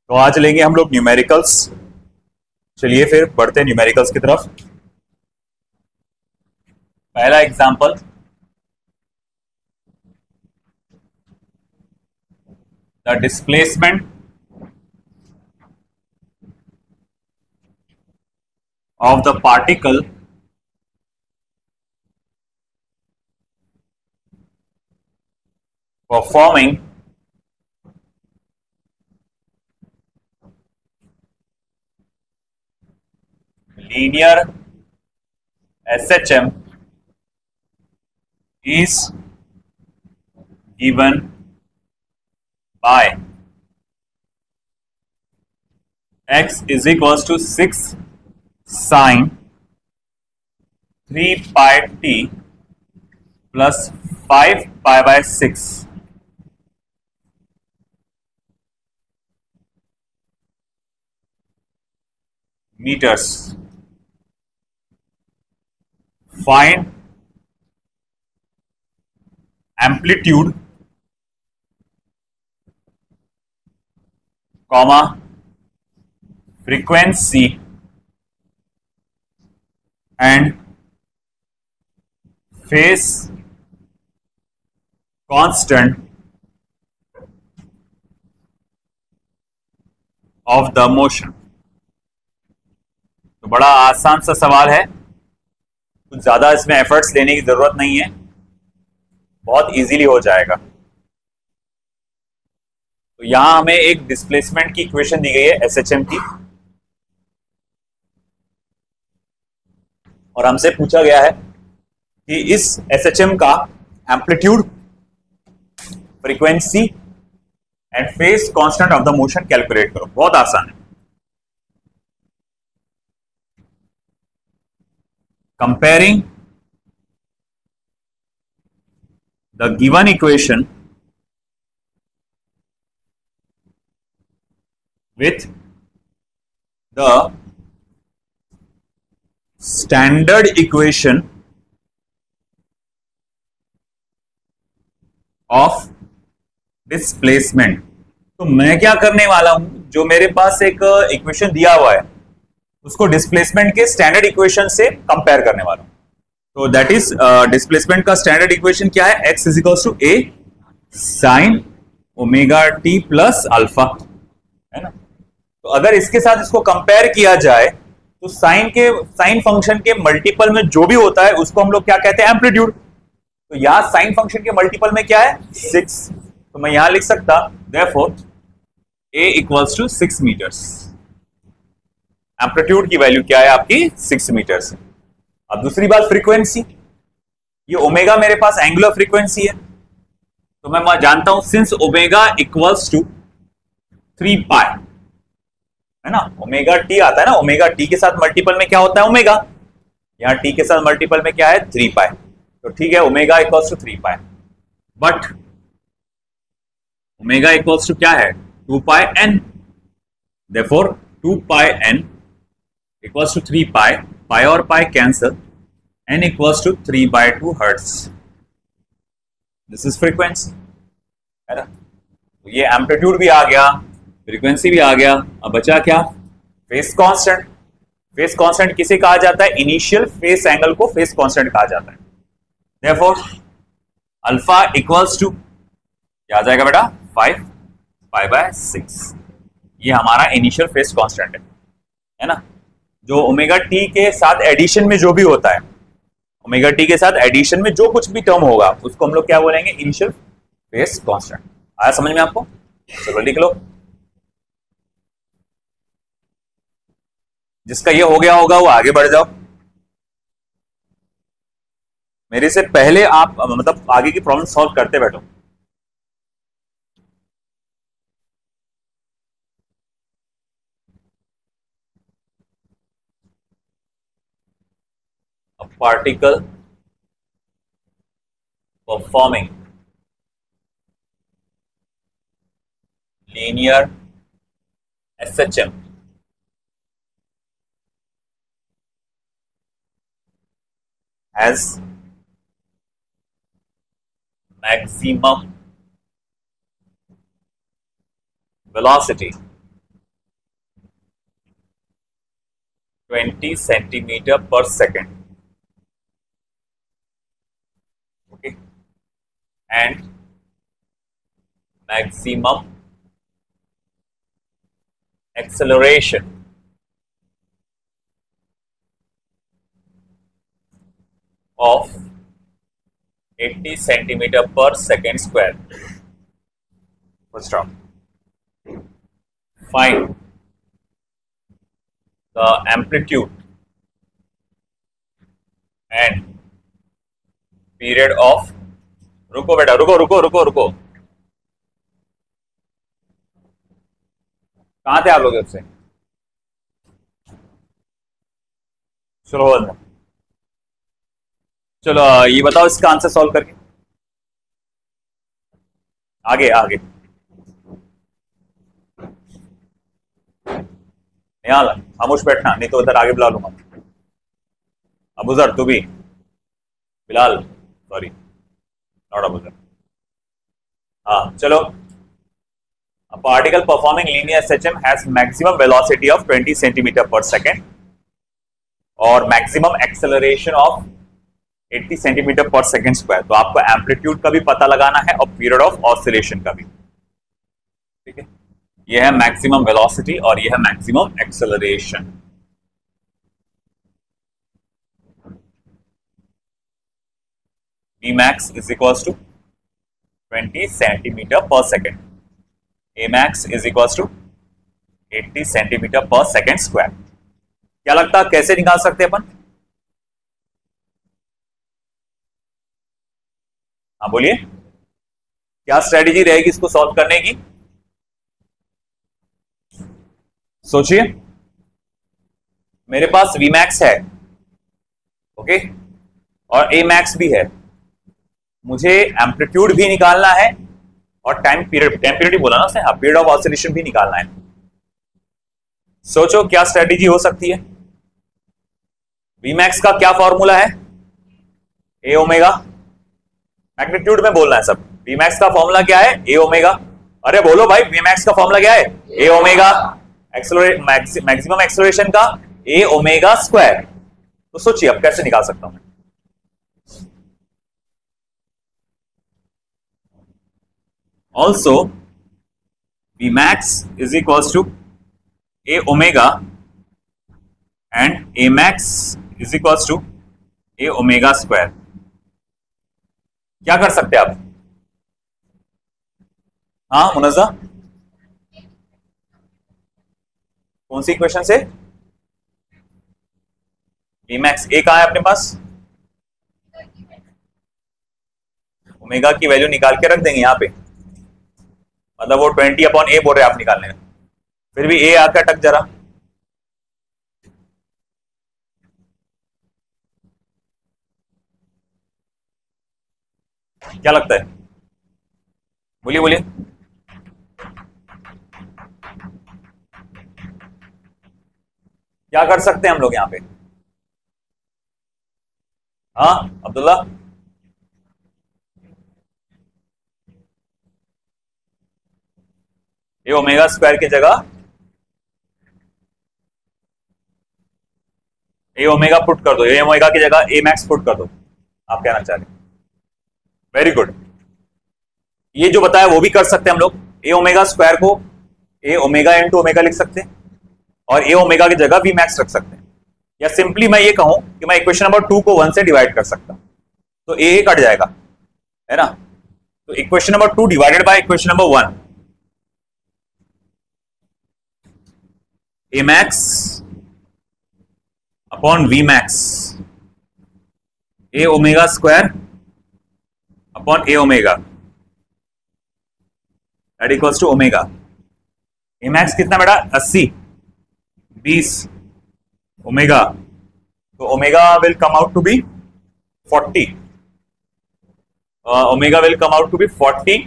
तो आज लेंगे हम लोग न्यूमेरिकल्स। चलिए फिर बढ़ते हैं न्यूमेरिकल्स की तरफ। पहला example, the displacement of the particle performing linear SHM is given by x is equals to 6 sine 3 pi t plus 5 pi by 6 meters. Find amplitude, comma, frequency and phase constant of the motion. तो बड़ा आसान सा सवाल है, कुछ ज्यादा इसमें efforts लेने की जरूरत नहीं है, बहुत इजीली हो जाएगा। तो यहां हमें एक डिस्प्लेसमेंट की इक्वेशन दी गई है एसएचएम की, और हमसे पूछा गया है कि इस एसएचएम का amplitude, frequency and phase constant of the motion calculate करो। बहुत आसान है। Comparing the given equation with the standard equation of displacement। तो मैं क्या करने वाला हूं, जो मेरे पास एक इक्वेशन दिया हुआ है उसको डिस्प्लेसमेंट के स्टैंडर्ड इक्वेशन से कंपेयर करने वाला हूं। तो दैट इज डिस्प्लेसमेंट का स्टैंडर्ड इक्वेशन क्या है, x is equal to a sine omega t plus alpha, है ना। तो अगर इसके साथ इसको कंपेयर किया जाए तो साइन फंक्शन के मल्टीपल में जो भी होता है उसको हम लोग क्या कहते हैं, एम्पलीट्यूड। तो यहां साइन फंक्शन के मल्टीपल में क्या है, 6। तो मैं यहां लिख सकता therefore a equals to 6 metres. Amplitude की वैल्यू क्या है आपकी, 6 मीटर्स। अब दूसरी बात फ्रीक्वेंसी, ये ओमेगा मेरे पास एंगुलर फ्रीक्वेंसी है, तो मैं जानता हूं सिंस ओमेगा इक्वल्स टू 3 पाई, है ना। ओमेगा टी आता है ना, ओमेगा टी के साथ मल्टीपल में क्या होता है, ओमेगा। यहां टी के साथ मल्टीपल में क्या है, 3 पाई। तो ठीक है, omega equals to 3 pi, but omega equals to क्या है, 2 pi n. Therefore 2 pi n equals to 3 pi, pi और pi cancel, n equals to 3/2 hertz. This is frequency, है ना। तो ये एम्पलीट्यूड भी आ गया, फ्रीक्वेंसी भी आ गया। अब बचा क्या, फेस कांस्टेंट। फेस कांस्टेंट किसे कहा जाता है, इनिशियल फेस एंगल को फेस कांस्टेंट कहा जाता है। देयरफॉर अल्फा इक्वल्स टू क्या आ जाएगा बेटा, 5 पाई बाय 6। ये हमारा इनिशियल फेस कांस्टेंट है ना। जो ओमेगा टी के साथ एडिशन में जो भी होता है, ओमेगा टी के साथ एडिशन में जो कुछ भी टर्म होगा उसको हम लोग क्या बोलेंगे, इनिशियल फेस कांस्टेंट। आया समझ में आपको, चलो लिख लो। जिसका ये हो गया होगा वो आगे बढ़ जाओ, मेरे से पहले आप मतलब आगे की प्रॉब्लम सॉल्व करते बैठो। A particle performing linear SHM has maximum velocity 20 centimeter per second. Okay, and maximum acceleration of 80 centimeter per second square. First round. Find the amplitude and period of, रुको बेटा, रुको रुको रुको रुको, कहां थे आप लोग उससे? चलो चलो ये बताओ इसका आंसर सॉल्व करके, आगे आगे यहाँ खामोश बैठना, नहीं तो उधर आगे बुला लूंगा। अबूजर तू भी, बिलाल सॉरी नॉट अबूजर। हाँ चलो, a particle performing linear SHM has maximum velocity of 20 centimeter per second और maximum acceleration of 80 centimeter per second square। तो आपको एम्पलीट्यूड का भी पता लगाना है और पीरियड ऑफ ऑसिलेशन का भी, ठीक है। यह है मैक्सिमम वेलोसिटी और यह है maximum acceleration. Vmax is equals to 20 centimeter per second, Amax is equals to 80 centimeter per second square। क्या लगता है कैसे निकाल सकते हैं अपन? हाँ बोलिए, क्या स्ट्रेटेजी रहेगी इसको सॉल्व करने की? सोचिए, मेरे पास Vmax है, ओके, और Amax भी है, मुझे एम्पलीट्यूड भी निकालना है और टाइम पीरियड ही बोला ना उसने, हाँ पीरियड ऑफ ऑसिलेशन भी निकालना है। सोचो क्या स्ट्रेटेजी हो सकती है? Vmax का क्या फॉर्मूला है? ए ओमेगा, मैग्नीट्यूड में बोलना है सब। Vmax का फॉर्मूला क्या है? ए ओमेगा। अरे बोलो भाई, Vmax का फॉर्मूला क्या है? ए ओमेगा। मैक्सिमम एक्सेलरेशन का ए ओमेगा स्क्वायर। तो सोचिए अब कैसे निकाल सकता हूं। Also, Vmax is equals to a omega and Amax is equals to a omega square। क्या कर सकते हैं आप? हाँ मुनज़्ज़ा, कौन सी इक्वेशन से? Vmax ए कहां है अपने पास? ओमेगा की वैल्यू निकाल के रख देंगे यहाँ पे, मतलब वो 20 अपॉन ए बोल रहे आप निकालने में, फिर भी ए आकर अटक जरा। क्या लगता है? बोलिए बोलिए। क्या कर सकते हैं हम लोग यहाँ पे? हाँ अब्दुल्ला, ये ओमेगा स्क्वायर की जगह ए ओमेगा पुट कर दो, ए ओमेगा की जगह ए मैक्स पुट कर दो, आप कहना चाह रहे? Very good. ये जो बताया वो भी कर सकते हैं हम लोग। ए ओमेगा स्क्वायर को ए ओमेगा इंटू ओमेगा लिख सकते हैं और ए ओमेगा की जगह वी मैक्स रख सकते हैं, या सिंपली मैं ये कहूं कि मैं इक्वेशन नंबर 2 को 1 से डिवाइड कर सकता हूं, तो ए कट जाएगा, है ना। तो equation number 2 divided by equation number 1, a max upon v max, a omega square upon a omega that equals to omega. A max कितना बेटा? 80, 20 ओमेगा, तो omega will come out to be 40, omega will come out to be 40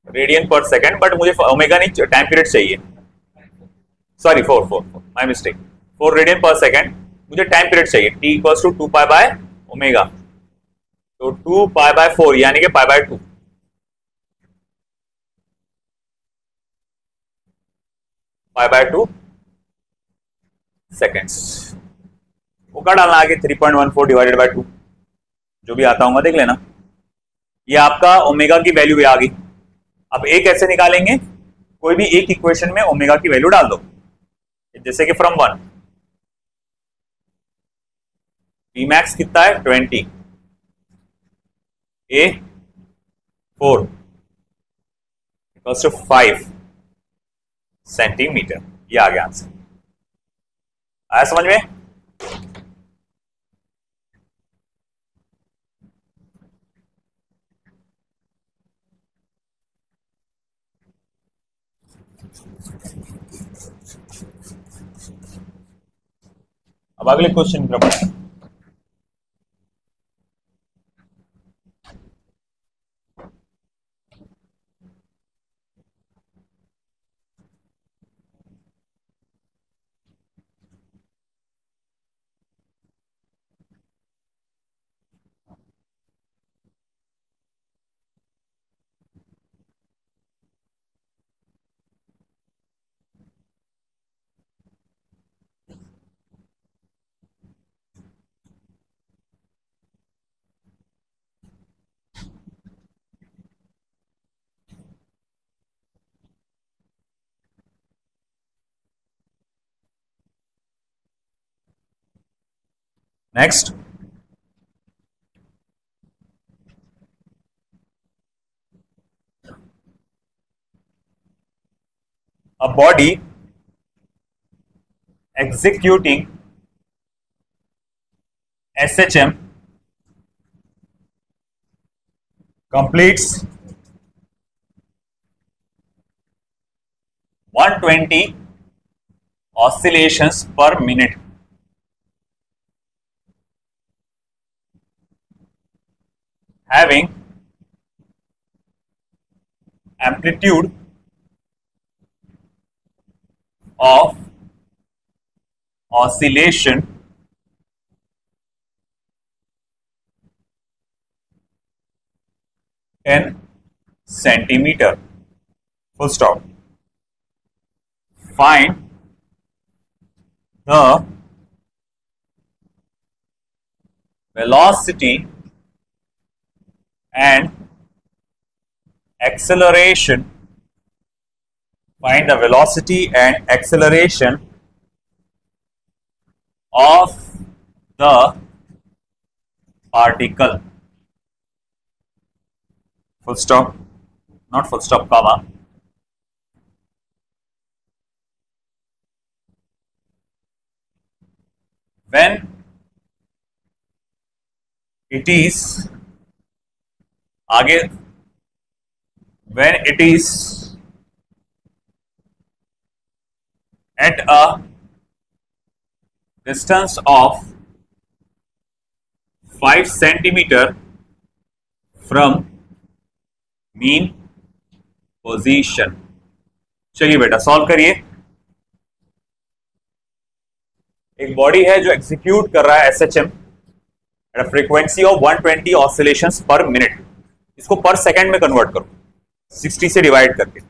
radian per second, but मुझे omega नहीं, time period चाहिए, sorry 4 my mistake, 4 radian per second मुझे time period चाहिए। T equals to 2 pi by omega, तो 2 pi by 4 यानी कि pi by 2, pi by 2 seconds. वो क्या डालना आगे 3.14 डिवाइडेड बाय 2, जो भी आता होगा देख लेना। ये आपका ओमेगा की वैल्यू आ गई। अब एक ऐसे निकालेंगे, कोई भी एक इक्वेशन में ओमेगा की वैल्यू डाल दो, जैसे कि फ्रॉम 1 P मैक्स कितना है 20, A 4 इक्वल्स टू 5 सेंटीमीटर। ये आ गया आंसर। आया समझ में? अब अगले क्वेश्चन की तरफ बढ़ते हैं। Next, a body executing SHM completes 120 oscillations per minute having amplitude of oscillation in centimeter. Full stop. Find the velocity and acceleration. Find the velocity and acceleration of the particle. Full stop, not full stop, comma. When it is आगे, when it is at a distance of 5 centimeter from mean position. चलिए बेटा solve करिए। एक body है जो execute कर रहा है SHM at a frequency of 120 oscillations पर मिनट। इसको पर सेकंड में कन्वर्ट करो 60 से डिवाइड करके।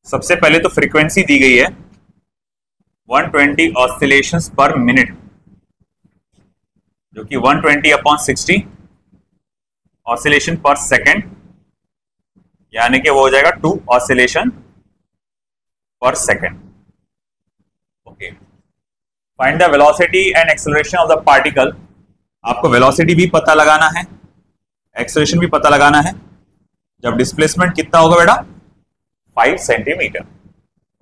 सबसे पहले तो फ्रीक्वेंसी दी गई है 120 ऑसिलेशंस पर मिनट, जो कि 120 अपॉन 60 ऑसिलेशन पर सेकंड, यानी कि वो हो जाएगा 2 ऑसिलेशन पर second. Okay, find the velocity and acceleration of the particle. आपको वेलोसिटी भी पता लगाना है, एक्सेलरेशन भी पता लगाना है। जब डिस्प्लेसमेंट कितना होगा बेटा 5 सेंटीमीटर।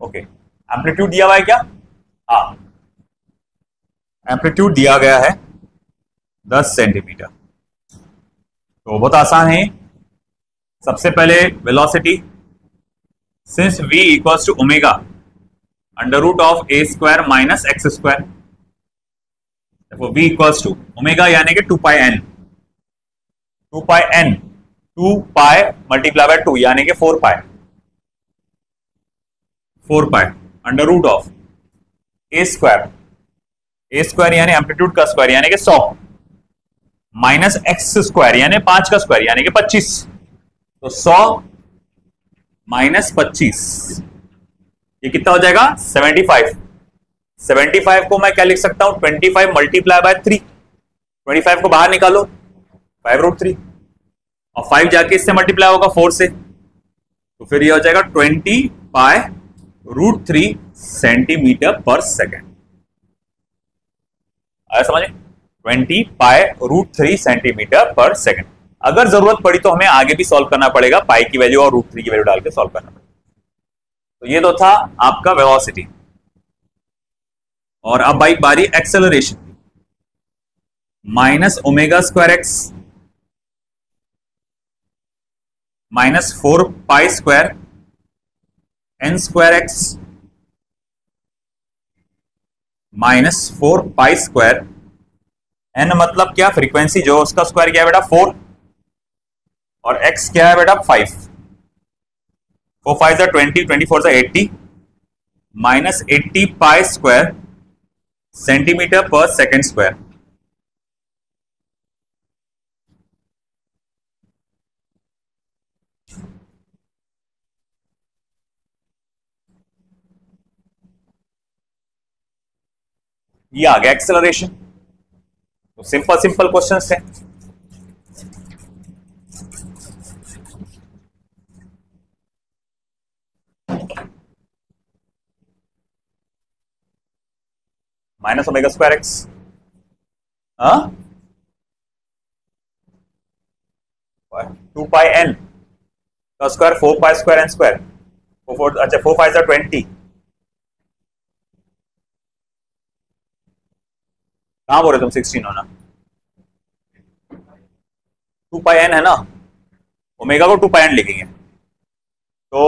ओके, एम्पलीट्यूड दिया हुआ है क्या? हाँ, एम्पलीट्यूड दिया गया है 10 सेंटीमीटर। तो बहुत आसान है। सबसे पहले velocity, since v equals to omega under root of a square minus x square, देखो v इक्वल्स टू ओमेगा यानी कि 2 pi n, 2 pi n 2 pi multiply by 2 यानी कि 4 pi, 4 pi under root of a square, a square यानी amplitude का square यानी कि 100 minus x square यानी 5 का स्क्वायर यानी कि 25। तो 100 माइनस 25 ये कितना हो जाएगा 75। 75 को मैं क्या लिख सकता हूं, 25 मल्टीप्लाई बाय 3। 25 को बाहर निकालो, 5√3, और 5 जाके इससे मल्टीप्लाई होगा 4 से, तो फिर ये हो जाएगा 20/√3 सेंटीमीटर पर सेकेंड। आया समझे? 20/√3 सेंटीमीटर पर सेकेंड। अगर जरूरत पड़ी तो हमें आगे भी सॉल्व करना पड़ेगा, पाई की वैल्यू और √3 की वैल्यू डाल के सॉल्व करना पड़ेगा। तो ये तो था आपका वेलोसिटी। और अब भाई बारी एक्सेलरेशन, -ω²x -4π² n²x -4π² n मतलब क्या, फ्रीक्वेंसी जो उसका स्क्वायर क्या है बेटा 4, और x क्या है बेटा 5, 4 5 20, 24 80, -80π² सेंटीमीटर पर सेकेंड स्क्वायर। ये आ गया एक्सेलरेशन। तो सिंपल सिंपल क्वेश्चंस थे। -ω²x 2πn का स्क्वायर 4π² n², अच्छा 4 5 20, कहां बोल रहे तुम 16 होना, 2πn है ना, ओमेगा को 2πn लिखेंगे तो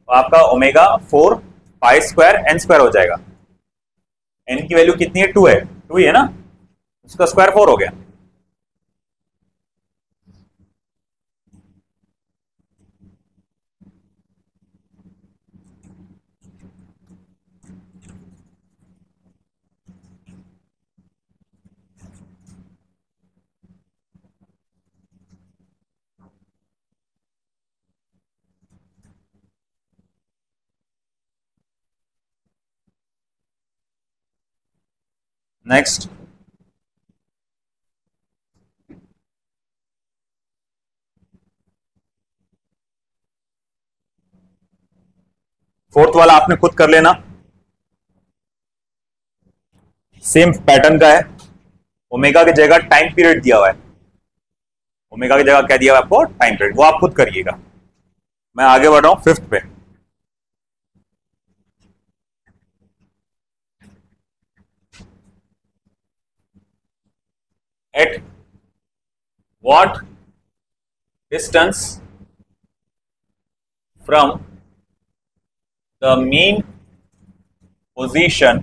आपका ओमेगा 4π² n² हो जाएगा। n की वैल्यू कितनी है, 2 है, 2 ही है ना, उसका स्क्वायर 4 हो गया। नेक्स्ट, फोर्थ वाला आपने खुद कर लेना, सेम पैटर्न का है। ओमेगा की जगह टाइम पीरियड दिया हुआ है, ओमेगा की जगह क्या दिया हुआ है आपको, टाइम पीरियड, वो आप खुद करिएगा। मैं आगे बढ़ रहा हूं फिफ्थ पे। At what distance from the mean position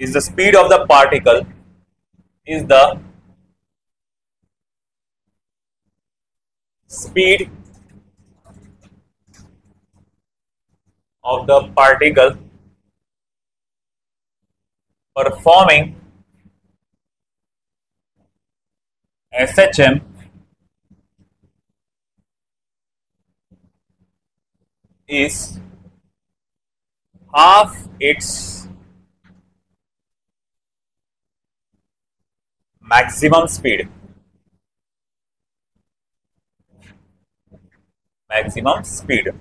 is the speed of the particle is the speed of the particle performing SHM is half its maximum speed. Maximum speed.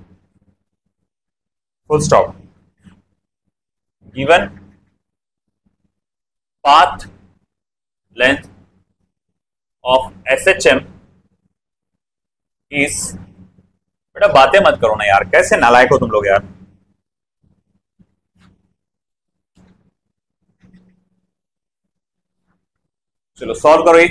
Full stop. Given path length of SHM is, बेटा बातें मत करो ना यार, कैसे नालायक हो तुम लोग यार। चलो सॉल्व करो ये।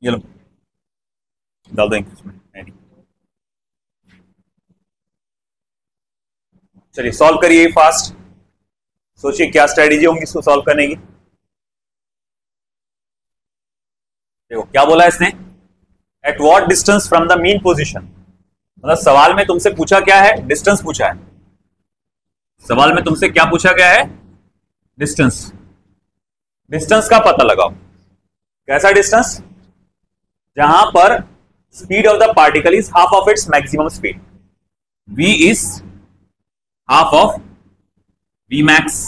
ये लो डाल देंगे इसमें। चलिए सॉल्व करिए फास्ट, सोचिए क्या स्ट्रेटेजी होंगी इसको सॉल्व करने की। देखो क्या बोला इसने, at what distance from the mean position, मतलब सवाल में तुमसे पूछा क्या है, डिस्टेंस पूछा है। सवाल में तुमसे क्या पूछा गया है, डिस्टेंस, डिस्टेंस का पता लगाओ। कैसा डिस्टेंस? जहां पर speed of the particle is half of its maximum speed, v is half of v max.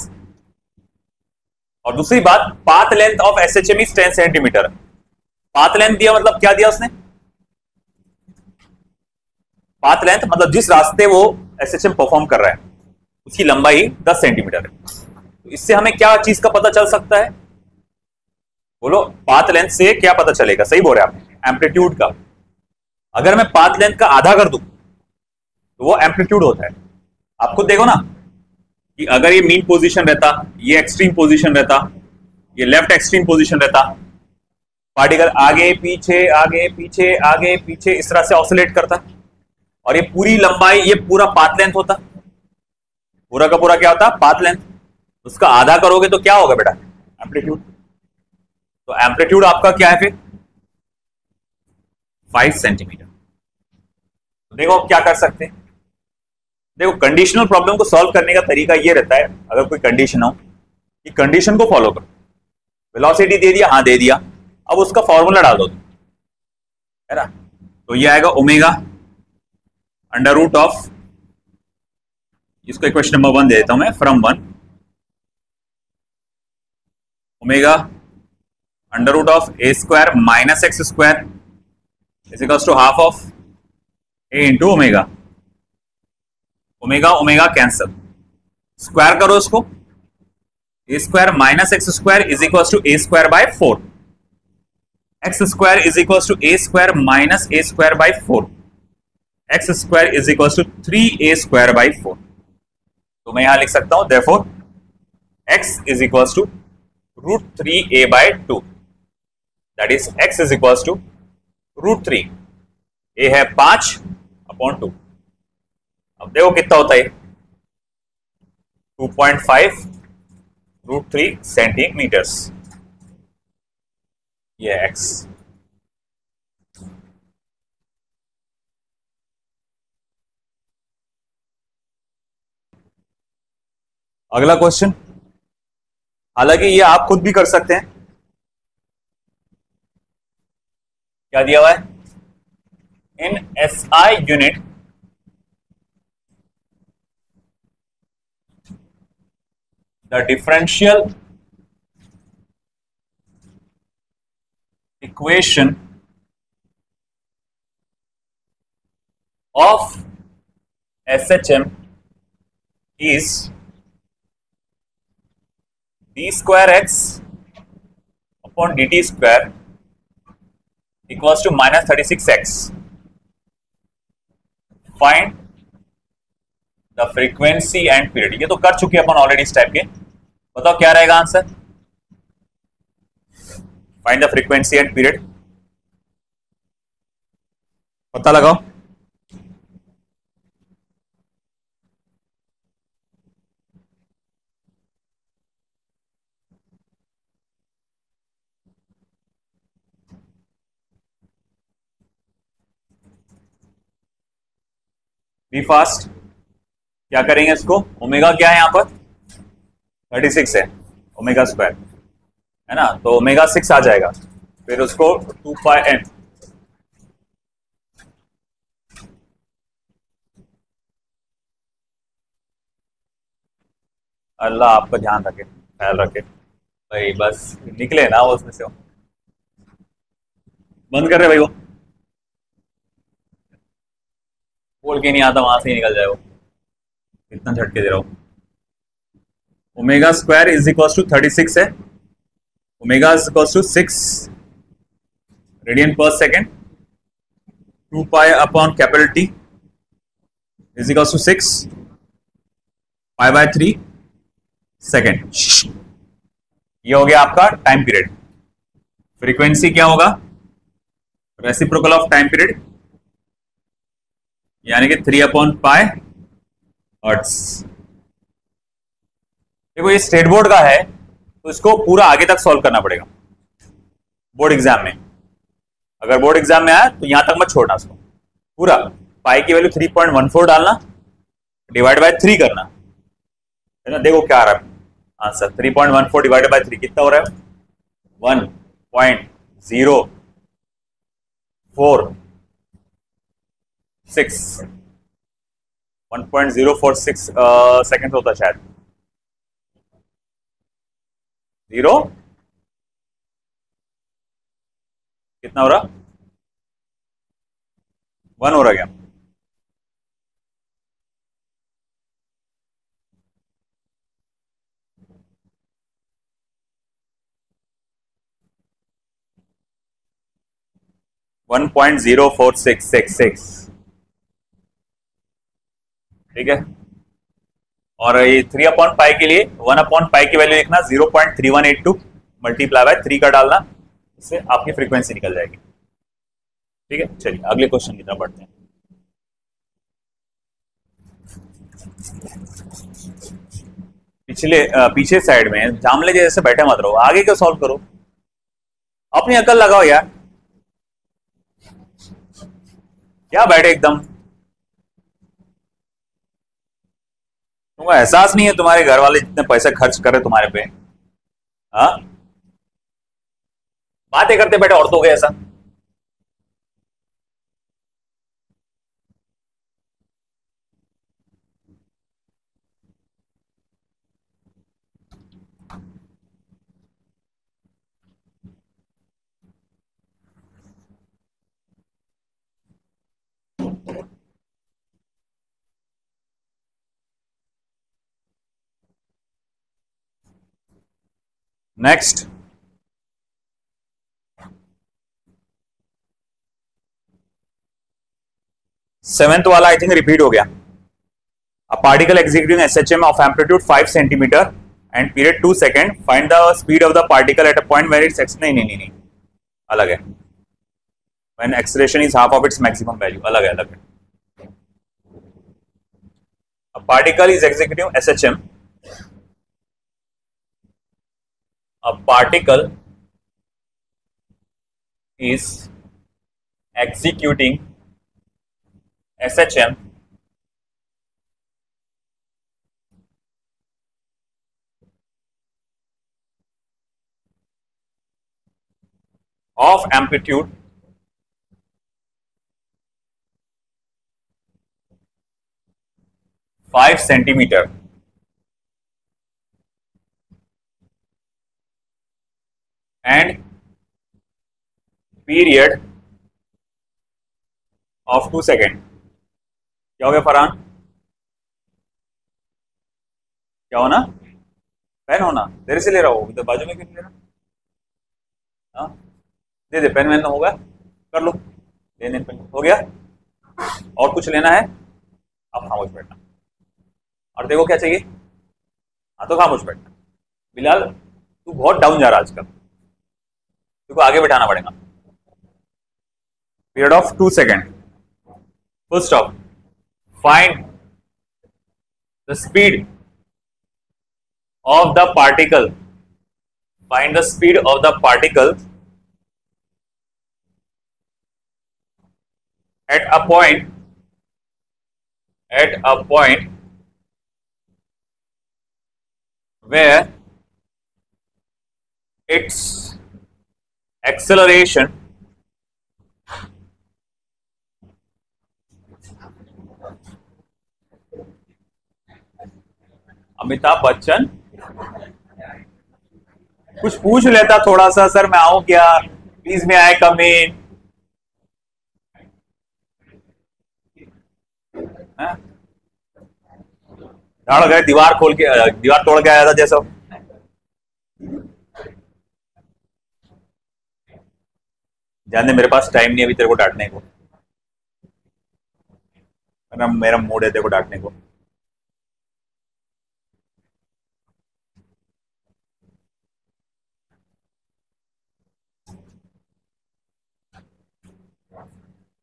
और दूसरी बात, path length of SHM is 10 centimetre. Path length दिया मतलब क्या दिया उसने? पाथ लेंथ मतलब जिस रास्ते वो SHM परफॉर्म कर रहा है उसकी लंबाई 10 सेंटीमीटर है। तो इससे हमें क्या चीज का पता चल सकता है? बोलो, पाथ लेंथ से क्या पता चलेगा? सही बोल रहे आप, एम्पलीट्यूड का। अगर मैं पाथ लेंथ का आधा कर दूं तो वो एम्पलीट्यूड होता है। आप खुद देखो ना कि अगर ये मीन पोजीशन रहता, ये एक्सट्रीम पोजीशन रहता, ये लेफ्ट एक्सट्रीम पोजीशन रहता, पार्टिकल आगे पीछे आगे पीछे आगे पीछे इस तरह से ऑसिलेट करता, और ये पूरी लंबाई, ये पूरा पाथ लेंथ होता। पूरा का पूरा क्या होता? Path length. उसका आधा करोगे तो क्या होगा बेटा? एम्पलीट्यूड। तो एम्पलीट्यूड आपका क्या है फिर? 5 सेंटीमीटर। तो देखो क्या कर सकते हैं। देखो, कंडीशनल प्रॉब्लम को सॉल्व करने का तरीका ये रहता है, अगर कोई कंडीशन हो कि कंडीशन को फॉलो करो। वेलोसिटी दे दिया, हाँ दे दिया, अब उसका फॉर्मूला डाल दो, है ना। तो ये आएगा ओमेगा अंडर रूट ऑफ, इसको इक्वेशन नंबर 1 दे देता हूं मैं, from 1 omega under root of a square minus x square is equals to half of a into omega. Omega omega cancel, square करो इसको, a square minus x square is equals to a square by 4, x square is equals to a square minus a square by 4, x square is equals to 3a square by 4। तो मैं यहां लिख सकता हूं therefore x is equals to root 3a by 2, that is x is equals to root 3, a है 5/2। अब देखो कितना होता है, 2.5 रूट 3 सेंटीमीटर्स, ये x। अगला क्वेश्चन, हालांकि ये आप खुद भी कर सकते हैं। क्या दिया हुआ है? इन SI unit the differential equation of SHM is d square x upon dt square equals to minus 36x. Find the frequency and period. ये तो कर चुके अपन ऑलरेडी इस टाइप के। बताओ क्या रहेगा answer? Find the frequency and period. पता लगाओ। Be fast. क्या करेंगे इसको? ओमेगा क्या है यहां पर? 36 है, ओमेगा स्क्वायर है ना, तो ओमेगा 6 आ जाएगा। फिर उसको 2 पाई एन, अल्लाह आपका ध्यान रखे, ख्याल रखे भाई, बस निकले ना वो उसमें से। बंद कर रहे भाई, वो बोल के नहीं आता, वहां से ही निकल जाए वो, इतना झटके दे रहा हूं। Omega square is equal to 36 है, omega is equal to 6 radian per second, 2 pi upon capital T is equal to 6 pi by 3 second. ये हो गया आपका टाइम पीरियड। फ्रीक्वेंसी क्या होगा? रेसिप्रोकल ऑफ टाइम पीरियड, यानी कि 3/पाई हर्ट्ज। देखो ये स्टेट बोर्ड का है तो इसको पूरा आगे तक सॉल्व करना पड़ेगा बोर्ड एग्जाम में। अगर बोर्ड एग्जाम में आया तो यहां तक मत छोड़ना इसको, पूरा पाई की वैल्यू 3.14 डालना, डिवाइड बाय 3 करना, है ना। देखो क्या आ रहा है आंसर 3.14 डिवाइडेड बाय 3 कितना हो रहा है? 1.046 1.046 सेकेंड होता शायद। 0 कितना हो रहा? 1 हो रहा क्या? वन पॉइंट 04666 ठीक है। और ये 3 अपॉन पाई के लिए 1 अपॉन पाई की वैल्यू लिखना 0.3182 मल्टीप्लाई बाय 3 का डालना, इससे आपकी फ्रीक्वेंसी निकल जाएगी। ठीक है, चलिए अगले क्वेश्चन की तरफ बढ़ते हैं। पीछे साइड में जामले जैसे बैठे मत रहो, आगे क्यों सॉल्व करो, अपनी अकल लगाओ यार, क्या बैठे एकदम। तुमको एहसास नहीं है तुम्हारे घर वाले जितने पैसे खर्च कर रहे तुम्हारे पे? हाँ, बातें करते बैठे औरतों के ऐसा। नेक्स्ट, सेवेंथ वाला आई थिंक रिपीट हो गया। A particle executing SHM of amplitude 5 centimeter and period 2 second. Find the speed of the particle at a point where its नहीं अलग है। When acceleration is half of its maximum value अलग है। A particle is executing SHM. A particle is executing SHM of amplitude 5 centimeter and period of 2 second। क्या हो गया फरहान? क्या होना? पेन होना? तेरे से ले रहा हूँ, इधर बाजू में क्यों ले रहा? हाँ दे दे, पेन वैन होगा, कर लो, लेने पेन हो गया। और कुछ लेना है? आप खामोश बैठना। और देखो क्या चाहिए? हाँ तो खामोश बैठना। बिलाल तू बहुत डाउन जा रहा है आजकल, तुमको आगे बैठाना पड़ेगा। Period of 2 second. Full stop. Find the speed of the particle, find the speed of the particle at a point where its acceleration Amitabh Bachchan कुछ पूछ लेता थोड़ा सा, सर मैं आऊं क्या, प्लीज मैं आए कम इन। धाड़ गए, दीवार खोल के दीवार तोड़ के आया था जैसा। जानते मेरे पास टाइम नहीं है अभी तेरे को डांटने को, मेरा मूड है तेरे को डांटने को।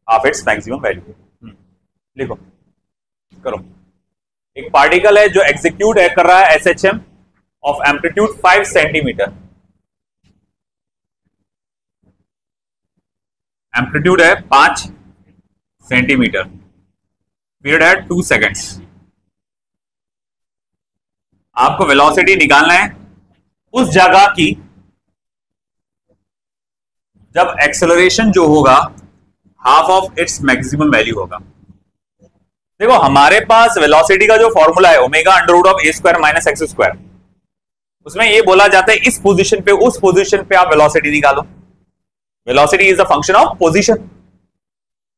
ऑफ इट्स मैक्सिमम वैल्यू लिखो, करो। एक पार्टिकल है जो एग्जीक्यूट है कर रहा है SHM of amplitude 5 centimetre. Amplitude है 5 सेंटीमीटर, पीरियड है 2 सेकेंड्स। आपको वेलोसिटी निकालना है उस जगह की जब एक्सेलरेशन जो होगा half of its maximum value होगा। देखो हमारे पास वेलोसिटी का जो फॉर्मूला है omega under root of a square minus x square, उसमें ये बोला जाता है इस पोजीशन पे उस पोजीशन पे आप वेलोसिटी निकालो। Velocity is a function of position.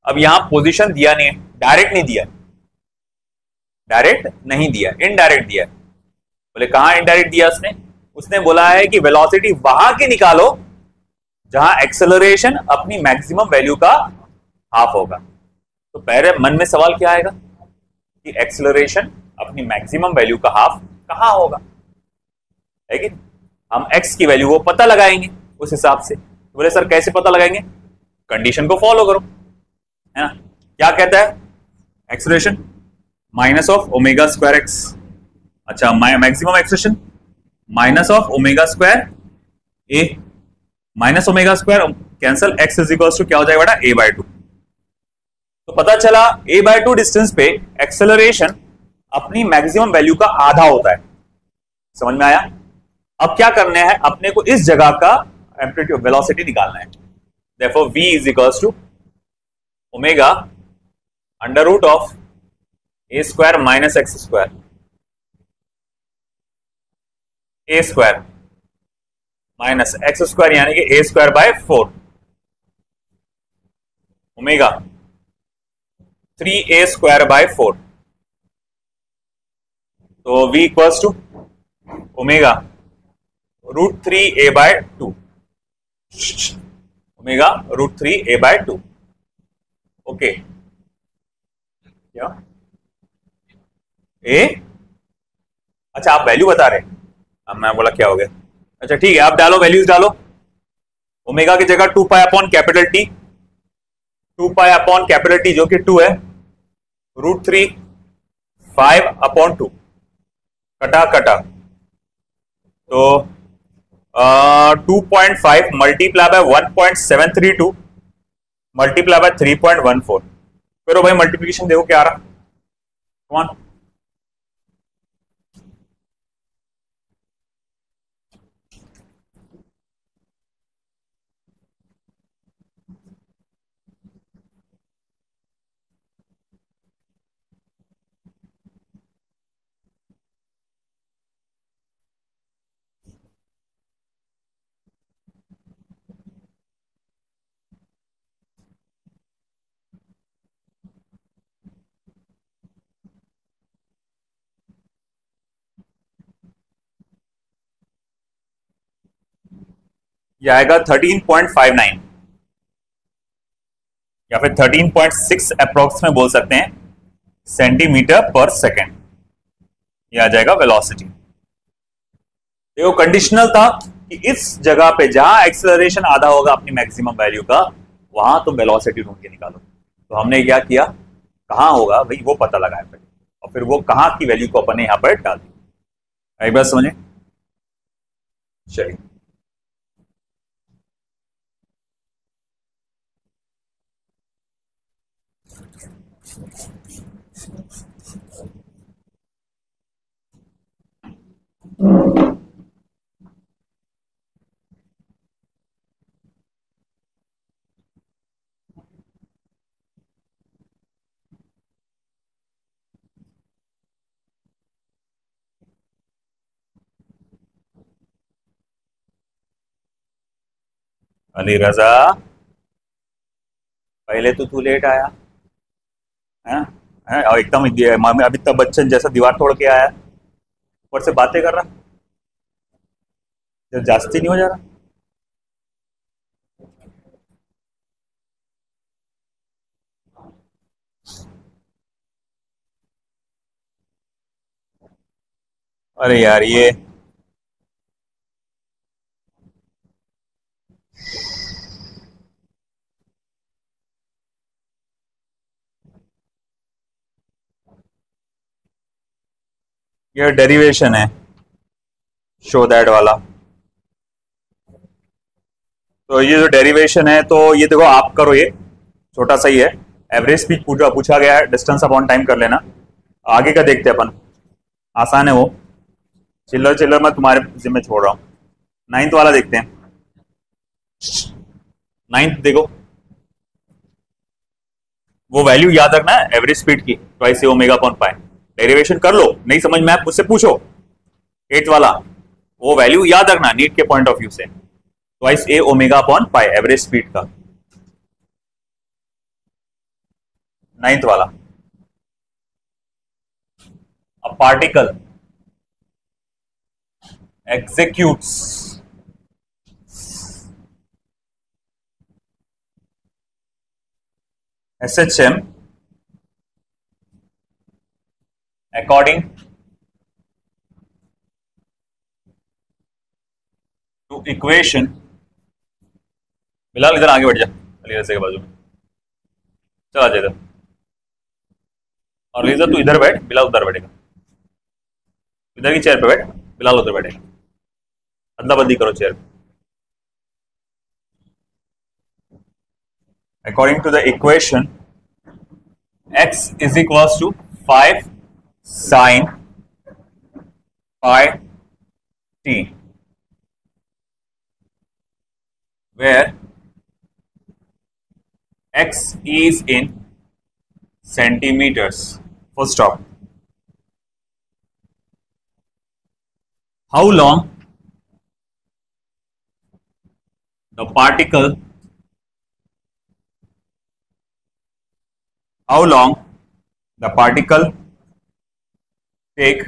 अब यहां पोजीशन दिया नहीं है, डायरेक्ट नहीं दिया, डायरेक्ट नहीं दिया, इनडायरेक्ट दिया। बोले कहां इनडायरेक्ट दिया उसने? उसने बोला है कि वेलोसिटी वहां की निकालो जहां एक्सेलरेशन अपनी मैक्सिमम वैल्यू का हाफ होगा। तो पहले मन में सवाल क्या आएगा कि एक्सेलरेशन अपनी मैक्सिमम वैल्यू का हाफ कहां होगा, है कि हम x की वैल्यू को पता लगाएंगे उस हिसाब से। तो बोले सर कैसे पता लगाएंगे? कंडीशन को फॉलो करो, है ना। क्या कहता है? Acceleration minus of omega square x, अच्छा maximum acceleration minus of omega square a, minus omega square cancel, x is equal to क्या हो जाएगा बेटा? a by 2। तो पता चला a बाय 2 डिस्टेंस पे एक्सेलरेशन अपनी मैक्सिमम वैल्यू का आधा होता है। समझ में आया? अब क्या करना है, अपने को इस जगह का एम्पलीट्यूड वेलोसिटी निकालना है। Therefore v is equals to omega under root of a square minus x square, a square minus x square यानी कि a square by 4 omega 3a square by 4। तो v equals to omega root 3a by 2, omega root 3a by 2। Okay, क्या ए? अच्छा आप value बता रहे, अब मैं बोला क्या हो गया। अच्छा ठीक है, आप डालो, वैल्यूज डालो। ओमेगा की जगह 2 pi upon capital T, 2 pi upon capital T जो कि 2 है, रूट 3 5 अपॉन 2, कटा कटा तो 2.5 मल्टीप्लाई बाय 1.732 मल्टीप्लाई बाय 3.14। फिर भाई मल्टीप्लीकेशन देखो क्या आ रहा। कौन ये आएगा 13.59 या फिर 13.6 अप्रोक्स में बोल सकते हैं सेंटीमीटर पर सेकेंड। ये आ जाएगा वेलोसिटी। देखो कंडीशनल था कि इस जगह पे जहां एक्सेलरेशन आधा होगा अपनी मैक्सिमम वैल्यू का, वहां तुम वेलोसिटी ढूंढ के निकालो। तो हमने क्या किया, कहां होगा भाई वो पता लगाया पहले, और फिर वो कहां की वैल्यू को अपन ने यहां पर डाल दी। एक बात समझे? चलिए अली रजा, पहले तो तू लेट आया है, और एकदम अमिताभ बच्चन जैसा दीवार तोड़ के आया, ऊपर से बातें कर रहा, जब जास्ती नहीं हो जा रहा। अरे यार ये डेरिवेशन है, शो दैट वाला। तो ये जो डेरिवेशन है, तो ये देखो आप करो, ये छोटा सा ही है, एवरेज स्पीड पूछा गया है, डिस्टेंस अपॉन टाइम कर लेना। आगे का देखते हैं अपन, आसान है वो। चिल्लर चिल्लर मैं तुम्हारे जिम्मे छोड़ रहा हूँ। नाइन्थ वाला देखते हैं। नाइन्थ देखो, वो वैल्यू याद रखना है एवरेज स्पीड की, twice a omega upon pi. Derivation कर लो, नहीं समझ में आप मुझसे पूछो। एट वाला, वो वैल्यू याद रखना नीट के पॉइंट ऑफ व्यू से, twice a omega upon pi average speed का। नाइन्थ वाला, a particle executes SHM according to equation। Bilal इधर आगे बैठ जा, अली रज़ा के बाजू में चला जा इधर, और अली रज़ा तू इधर बैठ, बिलाल उधर बैठेगा। इधर की चेयर पे बैठ, बिलाल उधर बैठेगा। अदला बदली करो चेयर पे। According to the equation, x is equals to 5 sin pi t, where x is in centimeters. Full stop. How long the particle take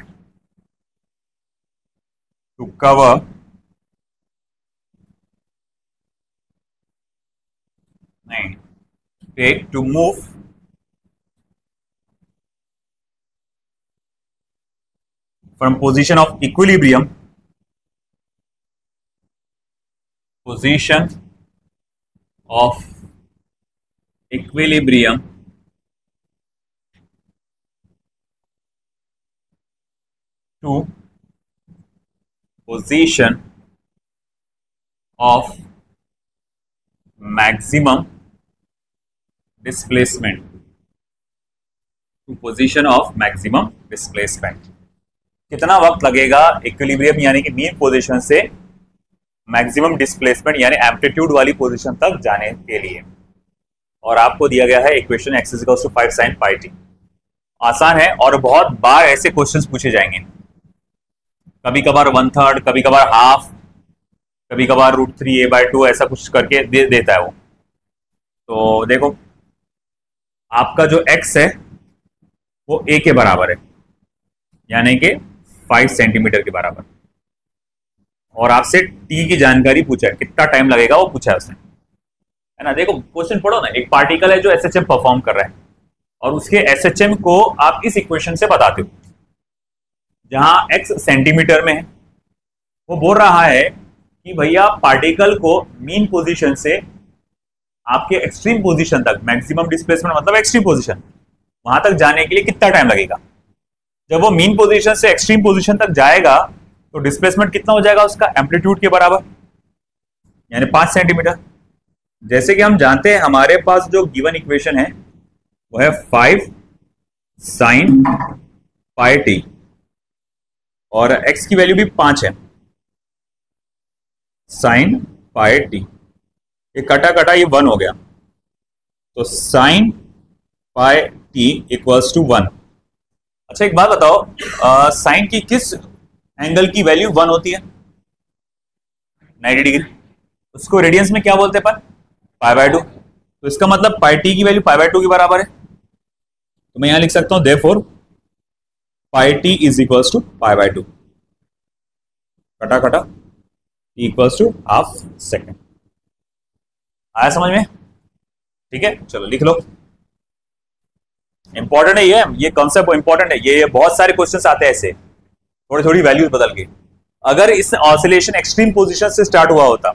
to cover take to move from position of equilibrium to position of maximum displacement, कितना वक्त लगेगा equilibrium यानी कि mean position से maximum displacement यानी amplitude वाली position तक जाने के लिए। और आपको दिया गया है equation x equals to 5 sin pi t। आसान है और बहुत बार ऐसे क्वेश्चंस पूछे जाएंगे, कभी कभार 1/3, कभी कभार हाफ, कभी कभार √3a/2 ऐसा कुछ करके देता है वो। तो देखो, आपका जो x है वो a के बराबर है, यानी कि 5 सेंटीमीटर के बराबर, और आपसे t की जानकारी पूछा है, कितना टाइम लगेगा वो पूछा है उसने, है ना। देखो क्वेश्चन पढ़ो ना, एक पार्टिकल है जो SHM परफॉर्म कर रहा है और उसके SHM को आप इस इक्वेशन से बताते हो, जहां x सेंटीमीटर में है। वो बोल रहा है कि भैया पार्टिकल को मीन पोजीशन से आपके एक्सट्रीम पोजीशन तक, मैक्सिमम डिस्प्लेसमेंट मतलब एक्सट्रीम पोजीशन, वहां तक जाने के लिए कितना टाइम लगेगा। जब वो मीन पोजीशन से एक्सट्रीम पोजीशन तक जाएगा तो डिस्प्लेसमेंट कितना हो जाएगा उसका, एम्पलीट्यूड के बराबर, यानी 5 सेंटीमीटर। जैसे कि हम जानते हैं हमारे पास जो गिवन इक्वेशन है वो है 5 sin pi t, और x की वैल्यू भी 5 है, sin pi t, ये कटा कटा ये 1 हो गया, तो sin pi t equals to 1। अच्छा एक बात बताओ, साइन की किस एंगल की वैल्यू 1 होती है, 90 डिग्री, उसको रेडियंस में क्या बोलते हैं पर, π/2। तो इसका मतलब पाई टी की वैल्यू π/2 के बराबर है, तो मैं यहां लिख सकता हूं therefore pi T is equals to π/2, कटा कटा T equals to half second. आया समझ में, ठीक है, चलो लिख लो। इंपॉर्टेंट है ये कॉन्सेप्ट इंपॉर्टेंट है, ये बहुत सारे क्वेश्चंस आते हैं ऐसे, थोड़ी थोड़ी वैल्यूज बदल के। अगर इस ऑसिलेशन एक्सट्रीम पोजीशन से स्टार्ट हुआ होता,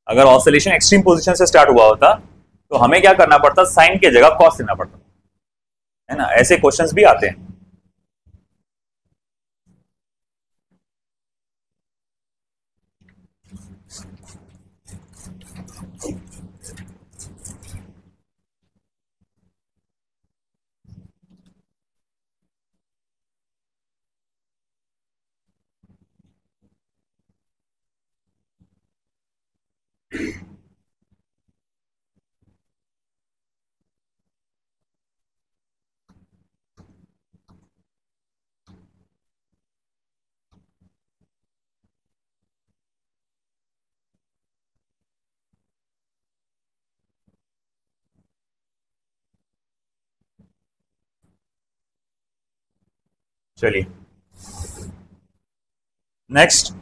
अगर ऑसिलेशन एक्सट्रीम पोजीशन से स्टार्ट हुआ होता तो हमें क्या करना पड़ता, साइन के जगह कॉस लेना पड़ता, है ना। ऐसे क्वेश्चंस भी आते हैं। चलिए next,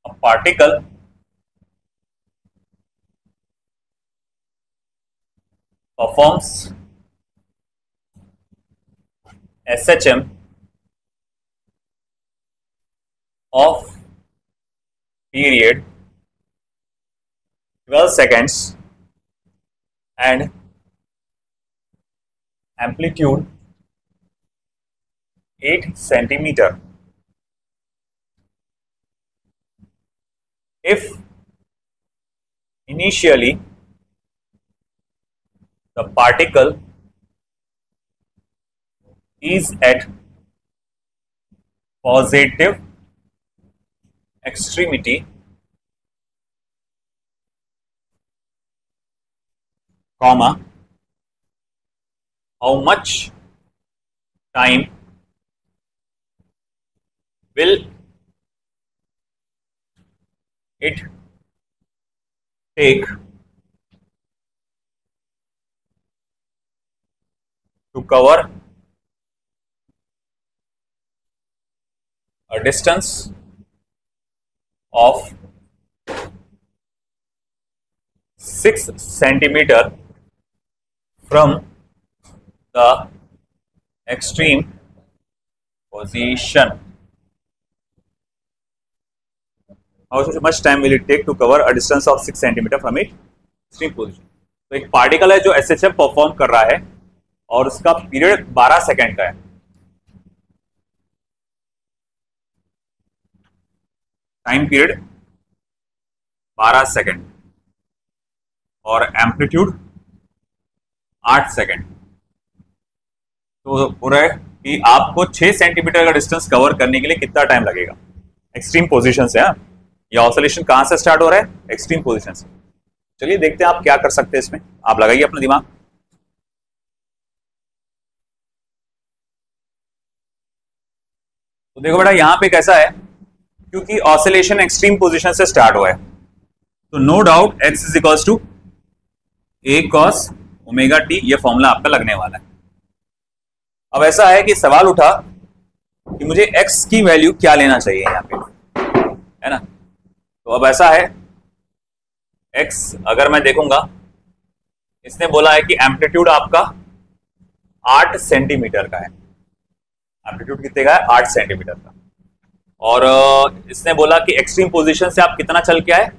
a particle performs SHM of period 12 seconds and amplitude 8 centimeter if initially the particle is at positive extremity, comma, how much time will it take to cover a distance of 6 centimeter from the extreme position. How much time will it take to cover a distance of 6 centimeter from its extreme position? तो एक particle है जो SHM perform कर रहा है और उसका period 12 second का है. टाइम पीरियड 12 सेकेंड और एम्पलीट्यूड 8 सेकेंड. तो पूरा है कि आपको 6 सेंटीमीटर का डिस्टेंस कवर करने के लिए कितना टाइम लगेगा एक्सट्रीम पोजीशन से. ये ऑसिलेशन कहां से स्टार्ट हो रहा है? एक्सट्रीम पोजीशन से. चलिए देखते हैं आप क्या कर सकते हैं इसमें. आप लगाइए अपना दिमाग. तो देखो बेटा यहां पे कैसा है, क्योंकि ऑसिलेशन एक्सट्रीम पोजीशन से स्टार्ट हुआ है तो no doubt x is equals to a cos omega t, ये फॉर्मूला आपका लगने वाला है. अब ऐसा है कि सवाल उठा कि मुझे x की वैल्यू क्या लेना चाहिए यहाँ पे, है ना. तो अब ऐसा है x अगर मैं देखूंगा, इसने बोला है कि एम्पलीट्यूड आपका 8 सेंटीमीटर का है. एम्पलीट्यूड कितने का है? 8 सेंटीमीटर का. और इसने बोला कि एक्सट्रीम पोजीशन से आप कितना चल के आए?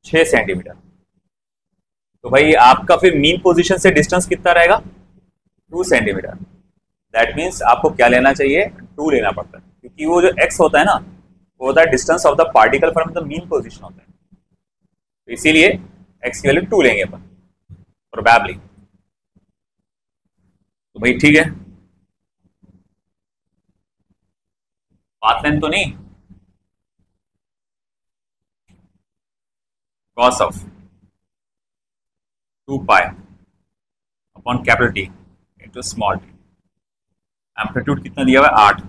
6 सेंटीमीटर. तो भाई आपका फिर मीन पोजीशन से डिस्टेंस कितना रहेगा? 2 सेंटीमीटर. दैट मीन्स आपको क्या लेना चाहिए? 2 लेना पड़ता है, क्योंकि वो जो x होता है ना, वो होता है distance of the particle from the mean position होता है. तो इसीलिए x की वैल्यू 2 लेंगे अपन प्रोबेबली. तो भाई ठीक है, पाथ लेंथ तो नहीं, cos of 2 pi upon capital T into small t. Amplitude कितना दिया हुआ है? 8.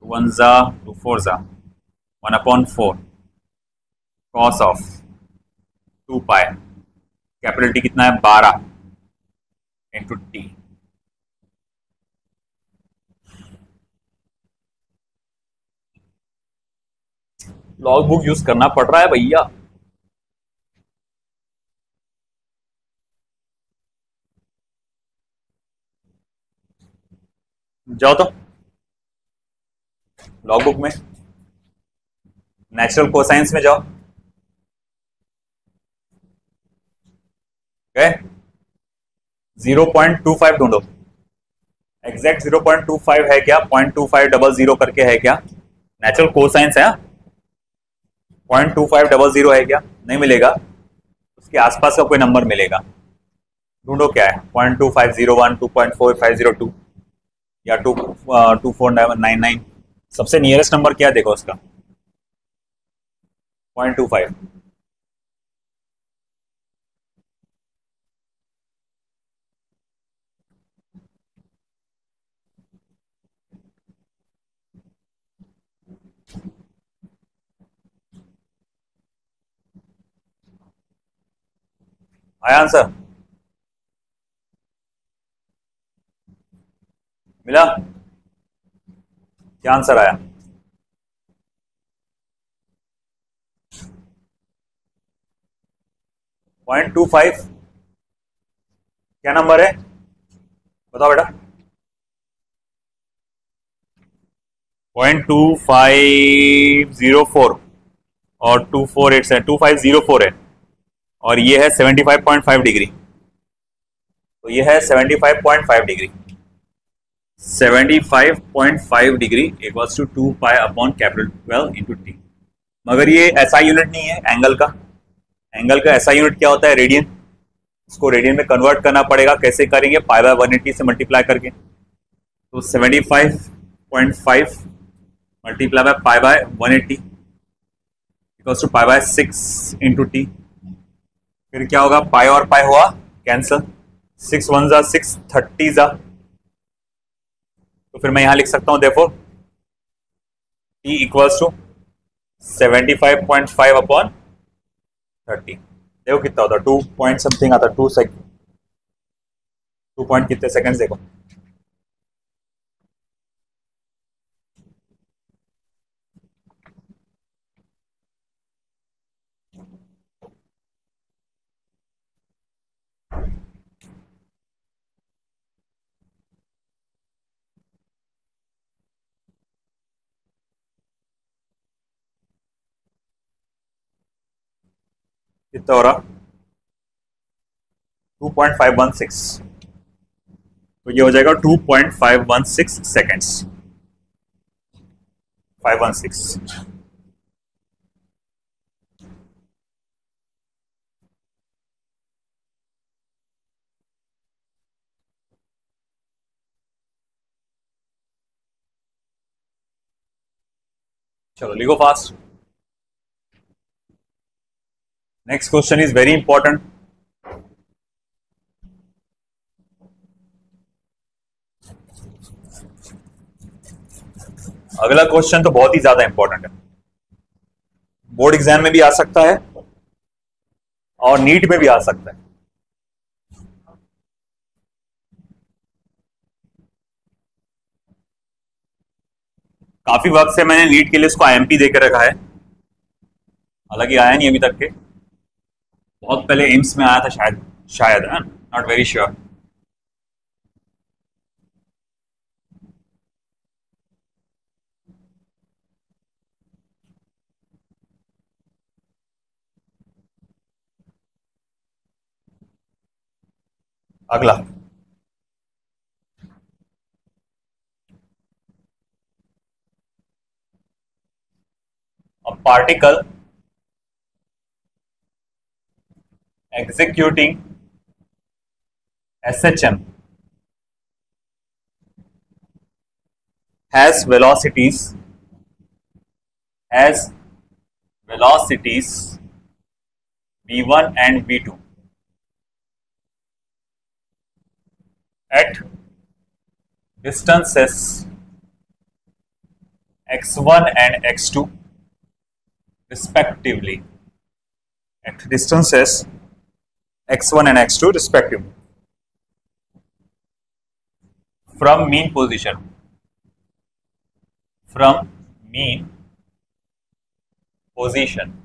1 जा 2 4 जा 1 upon 4 cos of 2 pi capital T कितना है? 12 into T. Log book use करना पड़ रहा है भैया. जाओ तो लॉग बुक में नेचुरल कोसाइंस में जाओ. गए 0.25 ढूंढो. एग्जैक्ट 0.25 है क्या? 0.2500 करके है क्या? नेचुरल कोसाइंस है. 0.2500 है क्या? नहीं मिलेगा. उसके आसपास का कोई नंबर मिलेगा. ढूंढो क्या है. 0.2501, 2.4502 या 22499. सबसे नियरेस्ट नंबर क्या है देखो उसका? 0.25. आया आंसर? मिला? क्या आंसर आया? 0.25। क्या नंबर है बताओ बेटा? 0.2504 और 2504 है, और ये है 75.5 डिग्री। तो ये है 75.5 degree. 75.5 degree equals to 2 pi upon capital 12 into T. मगर ये ऐसा यूनिट नहीं है एंगल का। एंगल का ऐसा यूनिट क्या होता है? रेडियन। इसको रेडियन में कन्वर्ट करना पड़ेगा। कैसे करेंगे? पाई बाय 180 से मल्टीप्लाई करके। तो 75.5 multiply by pi by 180 equals to pi by 6 into T. फिर क्या होगा? पाई और पाई हुआ कैंसल, 6 1 जा 6, 30 जा। तो फिर मैं यहां लिख सकता हूं therefore T equals to 75.5 upon 30। देखो कितना होता है, 2 पॉइंट समथिंग आता है, 2 सेकंड, 2 पॉइंट कितने सेकंड देखो। कितना हो रहा? 2.516। तो ये हो जाएगा 2.516 सेकेंड्स। 516। चलो लिखो fast. Next question is very important. अगला क्वेश्चन तो बहुत ही ज्यादा इंपॉर्टेंट है, बोर्ड एग्जाम में भी आ सकता है और नीट में भी आ सकता है। काफी वक्त से मैंने नीट के लिए इसको आईएमपी देकर रखा है, हालांकि आया नहीं अभी तक के। बहुत पहले एम्स में आया था शायद, शायद है, नॉट वेरी श्योर। अगला, a particle executing SHM has velocities v1 and v2 at distances x1 and x2 respectively. At distances x1 and x2 respectively from mean position. From mean position.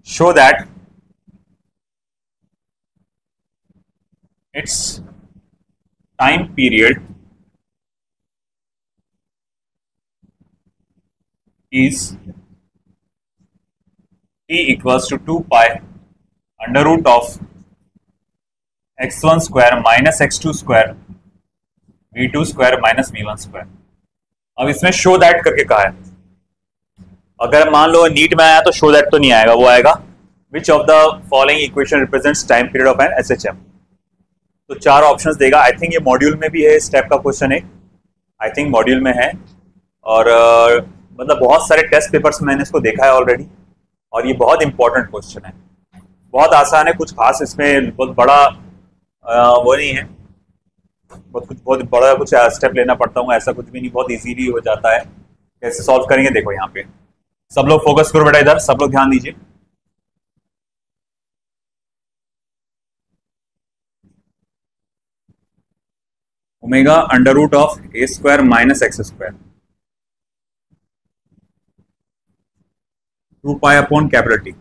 Show that its time period is t equals to 2 pi under root of x1 square minus x2 square v2 square minus v1 square। अब इसमें show that करके कहा है। अगर मान लो NEET में आया तो शो दैट तो नहीं आएगा, वो आएगा which of the following equation represents time period of an SHM. तो 4 ऑप्शंस देगा। आई थिंक ये मॉड्यूल में भी है, इस टाइप का क्वेश्चन है, आई थिंक मॉड्यूल में है। और मतलब बहुत सारे टेस्ट पेपर्स में मैंने इसको देखा है ऑलरेडी, और ये बहुत इंपॉर्टेंट क्वेश्चन है। बहुत आसान है, कुछ खास इसमें बहुत बड़ा वो नहीं है, बहुत बड़ा कुछ स्टेप लेना पड़ता हूँ, ऐसा कुछ भी नहीं, बहुत इजीली हो जाता है। कैसे सॉल्व करेंगे देखो यहाँ पे। सब लोग फोकस करो बेटा, इधर सब लोग ध्यान दीजिए। Omega under root of a square minus x square, 2 pi upon capital T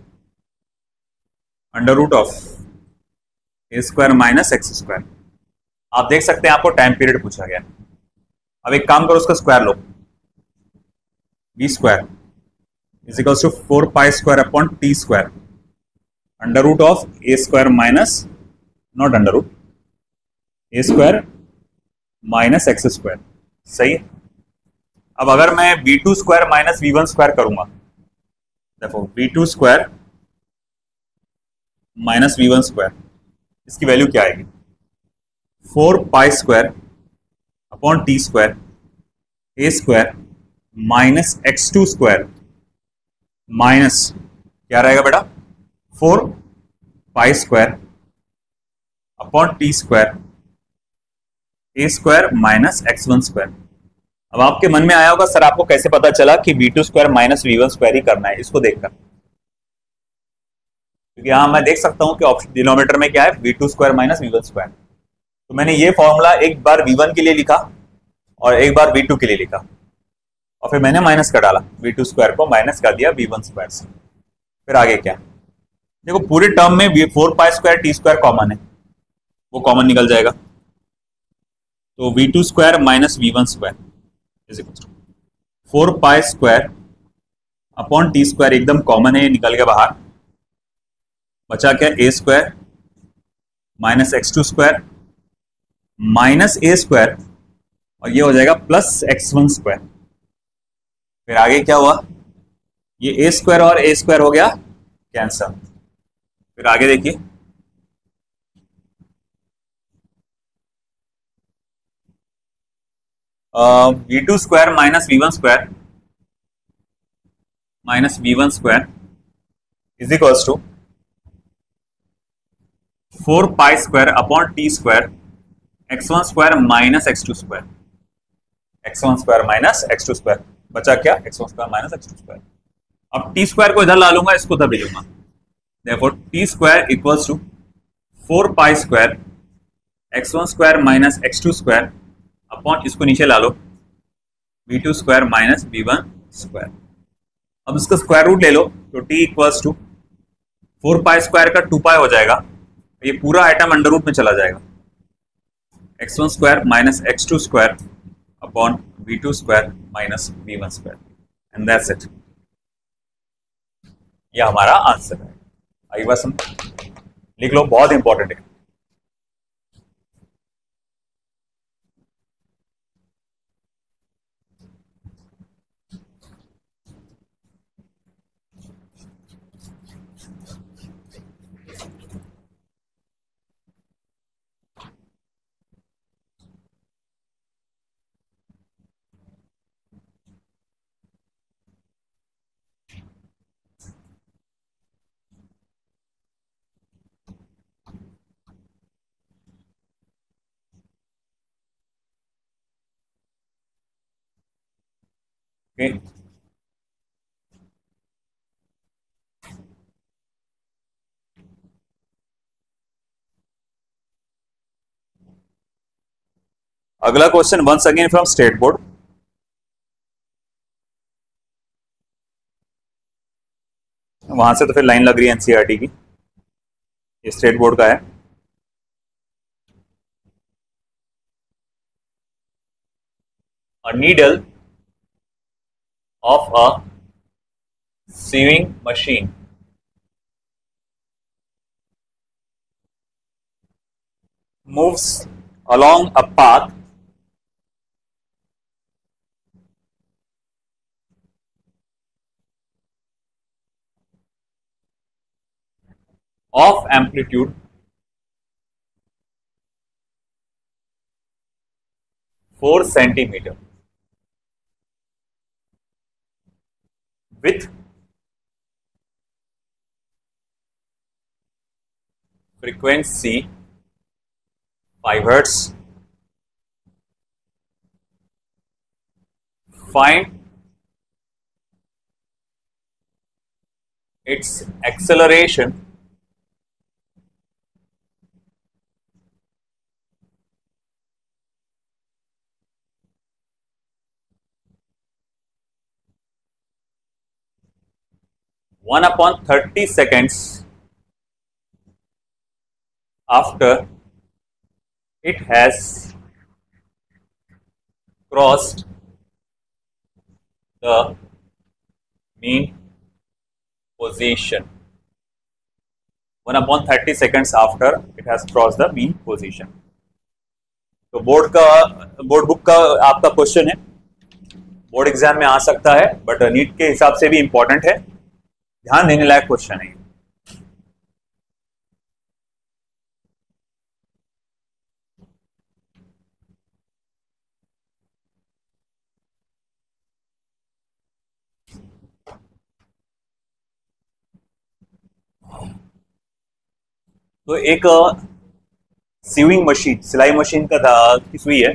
under root of a square minus x square. आप देख सकते हैं आपको टाइम पीरियड पूछा गया। अब एक काम करो, उसका स्क्वायर लो, b square is equals to 4 pi square upon T square under root of a square minus, not under root, a square minus x square. सही है। अब अगर मैं v2 square minus v1 square करूंगा, देखो v2 square minus v1 square, इसकी value क्या आएगी? 4 pi square upon T square a square minus x2 square minus क्या रहेगा बेटा? 4 pi square upon T square a square minus x1 square. अब आपके मन में आया होगा सर आपको कैसे पता चला कि v2 square minus v1 square ही करना है? इसको देखकर, क्योंकि यहां मैं देख सकता हूं कि ऑप्शन डिनोमिनेटर में क्या है, v2 square minus v1 square. तो मैंने ये फॉर्मूला एक बार v1 के लिए लिखा और एक बार v2 के लिए लिखा, और फिर मैंने माइनस कर डाला, v2 स्क्वायर को माइनस कर दिया v1 स्क्वायर से। फिर आगे क्या, देखो पूरे टर्म में 4 pi square T square common है, वो कॉमन निकल जाएगा। तो v2 square minus v1 square is equal to 4 pi square upon T square, एकदम कॉमन है, निकल गया बाहर। बचा क्या? A square minus x2 square minus a square, और ये हो जाएगा प्लस x1 स्क्वायर। फिर आगे क्या हुआ, ये ए स्क्वायर और ए स्क्वायर हो गया कैंसल। फिर आगे देखिए, v2 square minus v1 square minus v1 square is equals to 4 pi square upon T square x1 square minus x2 square, x1 square minus x2 square. बचा क्या? x1 square minus x2 square. अब T square को इधर ला लूंगा, इसको उधर भेजूंगा, therefore T square equals to 4 pi square x1 square minus x2 square upon, इसको नीचे ला लो, v2 square minus v1 square. अब इसका स्क्वायर रूट ले लो, तो t equals to 4 pi square का 2 पाई हो जाएगा, ये पूरा आइटम अंडर रूट में चला जाएगा, x1 square minus x2 square upon v2 square minus v1 square, and that's it. ये हमारा आंसर है। आई बात समझ, लिख लो, बहुत इंपॉर्टेंट है। Okay. अगला question once again from state board. वहां से तो फिर लाइन लग रही है एनसीईआरटी की, ये स्टेट बोर्ड का है। A needle of a sewing machine moves along a path of amplitude 4 centimeter with frequency 5 hertz. Find its acceleration one upon 30 seconds after it has crossed the mean position. 1 upon 30 seconds after it has crossed the mean position. तो board book का आपका question है, board exam में आ सकता है, but NEET के हिसाब से भी इंपॉर्टेंट है, ध्यान देने लायक क्वेश्चन है। तो एक सीविंग मशीन, सिलाई मशीन की सुई है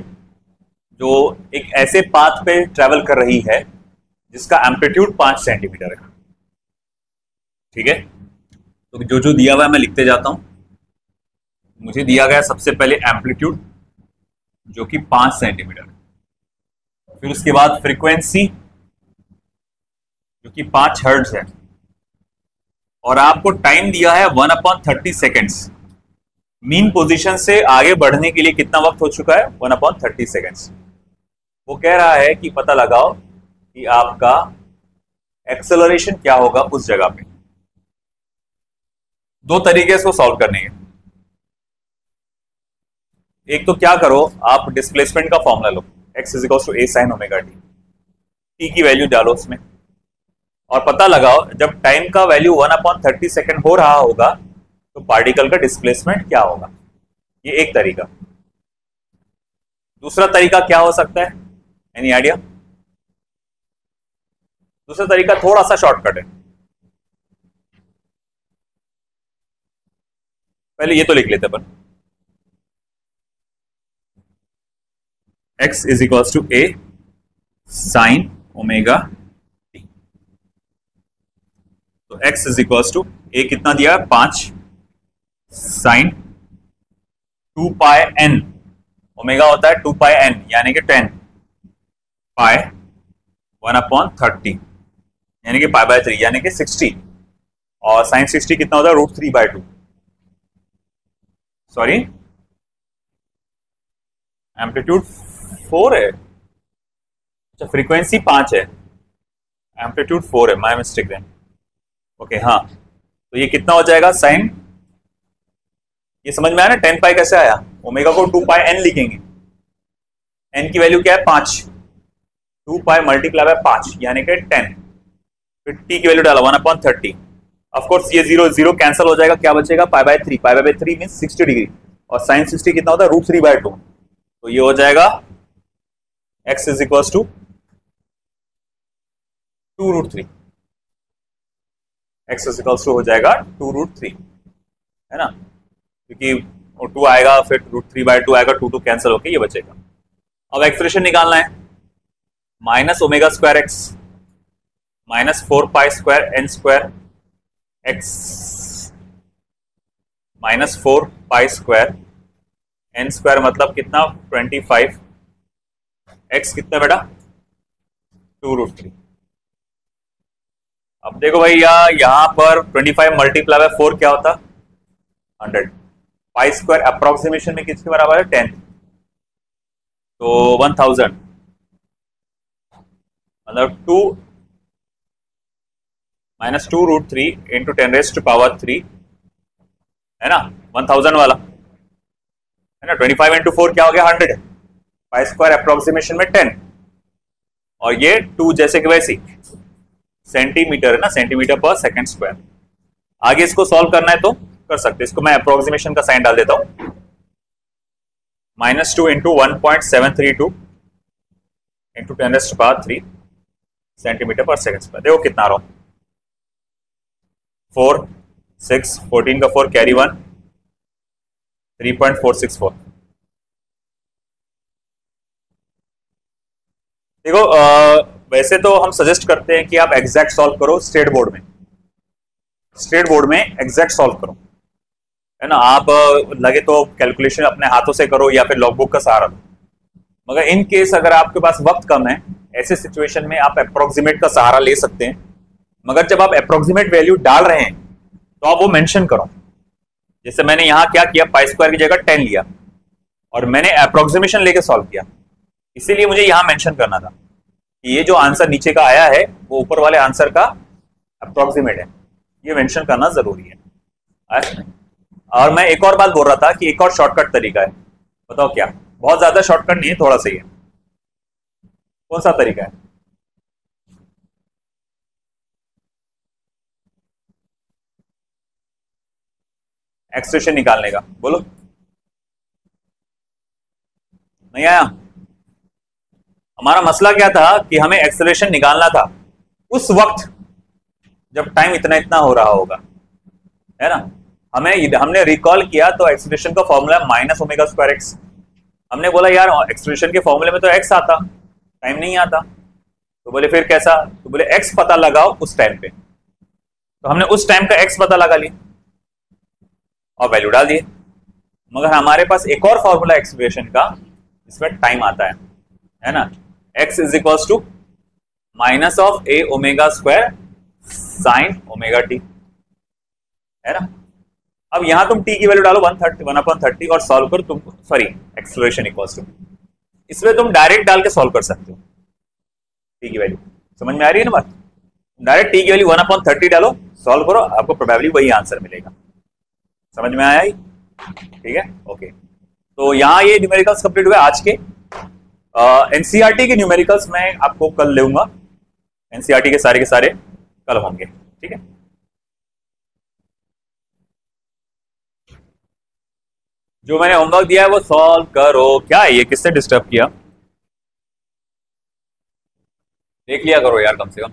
जो एक ऐसे पाथ पे ट्रेवल कर रही है जिसका एम्पलीट्यूड 5 सेंटीमीटर है। ठीक है, तो जो जो दिया हुआ है मैं लिखते जाता हूं। मुझे दिया गया सबसे पहले एम्पलीट्यूड जो कि 5 सेंटीमीटर, फिर उसके बाद फ्रीक्वेंसी जो कि 5 हर्ट्ज है, और आपको टाइम दिया है 1 अपॉन 30 सेकेंड्स। मीन पोजीशन से आगे बढ़ने के लिए कितना वक्त हो चुका है? 1 अपॉन 30 सेकेंड्स। वो कह रहा है कि पता लगाओ कि आपका एक्सेलरेशन क्या होगा उस जगह पे। दो तरीके से सॉल्व करने हैं। एक तो क्या करो, आप डिस्प्लेसमेंट का फॉर्मूला लो, x is equal to a sin omega t की वैल्यू डालो उसमें, और पता लगाओ जब टाइम का वैल्यू 1 अपॉन 30 सेकेंड हो रहा होगा तो पार्टिकल का डिस्प्लेसमेंट क्या होगा। ये एक तरीका। दूसरा तरीका क्या हो सकता है? Any idea? दूसरा तरीका थोड़ा सा शॉर्टकट है। पहले ये तो लिख लेते अपन, x is equal to a sin omega t। तो x is equal to a कितना दिया है? 5 साइन 2 पाई n, ओमेगा होता है 2 पाई n यानी कि 10 पाई 1 अपॉन 30 यानी कि पाई बाय 3 यानी कि 60, और साइन 60 कितना होता है? √3/2। सॉरी, एम्पलीट्यूड 4 है, अच्छा फ्रीक्वेंसी 5 है, एम्पलीट्यूड 4 है, माय मिस्टेक है। ओके हाँ, तो ये कितना हो जाएगा? साइन, ये समझ में आया ना 10 पाई कैसे आया? ओमेगा को 2 पाई n लिखेंगे, n की वैल्यू क्या है? 5, 2 पाई मल्टीप्लाई बाय 5 यानी कि 10, फिर t की वैल्यू डाला 1 अपॉन 30। ऑफ कोर्स ये 0 0 कैंसिल हो जाएगा, क्या बचेगा? पाई by 3, pi by 3 means 60 degree, और साइन 60 कितना होता है? √3/2। तो ये हो जाएगा x is equal to 2√3, x is equal to हो जाएगा 2√3, है ना, क्योंकि 2 आएगा फिर √3/2 आएगा, 2 कैंसिल होके ये बचेगा। अब एक्सप्रेशन निकालना है, minus omega square x minus 4 pi square n square x minus 4 pi square n square मतलब कितना? 25, x कितना बेटा? 2√3। अब देखो भैया यहां पर 25 मल्टीप्लाई बाय 4 क्या होता? 100। पाई स्क्वायर अप्रोक्सीमेशन में किसके बराबर है? 10, तो 1000 मतलब 2 माइनस 2√3 इंटू 10⁻³ है ना, 1000 वाला है ना। 25 इंटू 4 क्या हो गया? 100। पाई स्क्वायर अप्रोक्सीमेशन में 10, और ये 2 जैसे कि वैसी सेंटीमीटर है ना, सेंटीमीटर पर सेकंड स्क्वायर। आगे इसको सॉल्व करना है तो कर सकते, इसको मैं अप्रोक्सीमेशन का साइन डाल देता हूं, -2 इंटू 1.732 इंटू 10⁻³ सेंटीमीटर पर सेकंड स्क्वायर। देखो कितना आ रहा, 4 6 14 का 4 कैरी 1 3.464। देखो वैसे तो हम सजेस्ट करते हैं कि आप एग्जैक्ट सॉल्व करो स्टेट बोर्ड में, स्ट्रेट बोर्ड में एग्जैक्ट सॉल्व करो, है ना। आप लगे तो कैलकुलेशन अपने हाथों से करो या फिर लॉगबुक का सहारा लो, मगर इन केस अगर आपके पास वक्त कम है, ऐसे सिचुएशन में आप अप्रोक्सीमेट का सहारा ले सकते हैं। मगर जब आप अप्रोक्सीमेट वैल्यू डाल रहे हैं तो आप वो मेंशन करो। जैसे मैंने यहां क्या किया, पाई स्क्वायर की जगह 10 लिया और मैंने अप्रोक्सीमेशन लेके सॉल्व किया, इसीलिए मुझे यहां मेंशन करना था कि ये जो आंसर नीचे का आया है वो ऊपर वाले आंसर का अप्रोक्सीमेट है। ये मेंशन करना जरूरी है। और मैं एक और बात बोल रहा था कि एक और शॉर्टकट तरीका है, बताओ क्या? बहुत ज्यादा शॉर्टकट नहीं है, थोड़ा सा ही है। कौन सा तरीका है? एक्सप्रेशन निकालने का, बोलो। नहीं आया? हमारा मसला क्या था कि हमें एक्सेलरेशन निकालना था उस वक्त जब टाइम इतना इतना हो रहा होगा, है ना। हमने रिकॉल किया तो एक्सेलरेशन का formula minus omega square x. हमने बोला यार एक्सेलरेशन के फॉर्मूले में तो एक्स आता, टाइम नहीं आता। तो बोले फिर कैसा? तो बोले एक्स पता लगाओ उस टाइम पे। तो हमने उस टाइम का एक्स पता लगा लिया और वैल्यू डाल दिए। मगर हमारे पास एक और फॉर्मूला एक्सेलरेशन का, इसमें टाइम आता है ना। X is equal to minus of a omega square sine omega t, है ना। अब यहां तुम टी की वैल्यू डालो 1/30 और सॉल्व करो तुम, सॉरी एक्सेलरेशन इक्वल्स टू, इसमें तुम डायरेक्ट डाल के सॉल्व कर सकते हो। टी की वैल्यू समझ में आ रही है ना बात? डायरेक्ट टी की वैल्यू 1/30 डालो, सॉल्व करो, आपको प्रोबेबली वही आंसर मिलेगा। समझ में आया ही? ठीक है, ओके। तो यहाँ ये न्यूमेरिकल्स कंप्लीट हुए आज के। एनसीईआरटी के न्यूमेरिकल्स मैं आपको कल लूंगा, एनसीईआरटी के सारे कल होंगे, ठीक है। जो मैंने होमवर्क दिया है वो सॉल्व करो। क्या है ये, किससे डिस्टर्ब किया? देख लिया करो यार कम से कम।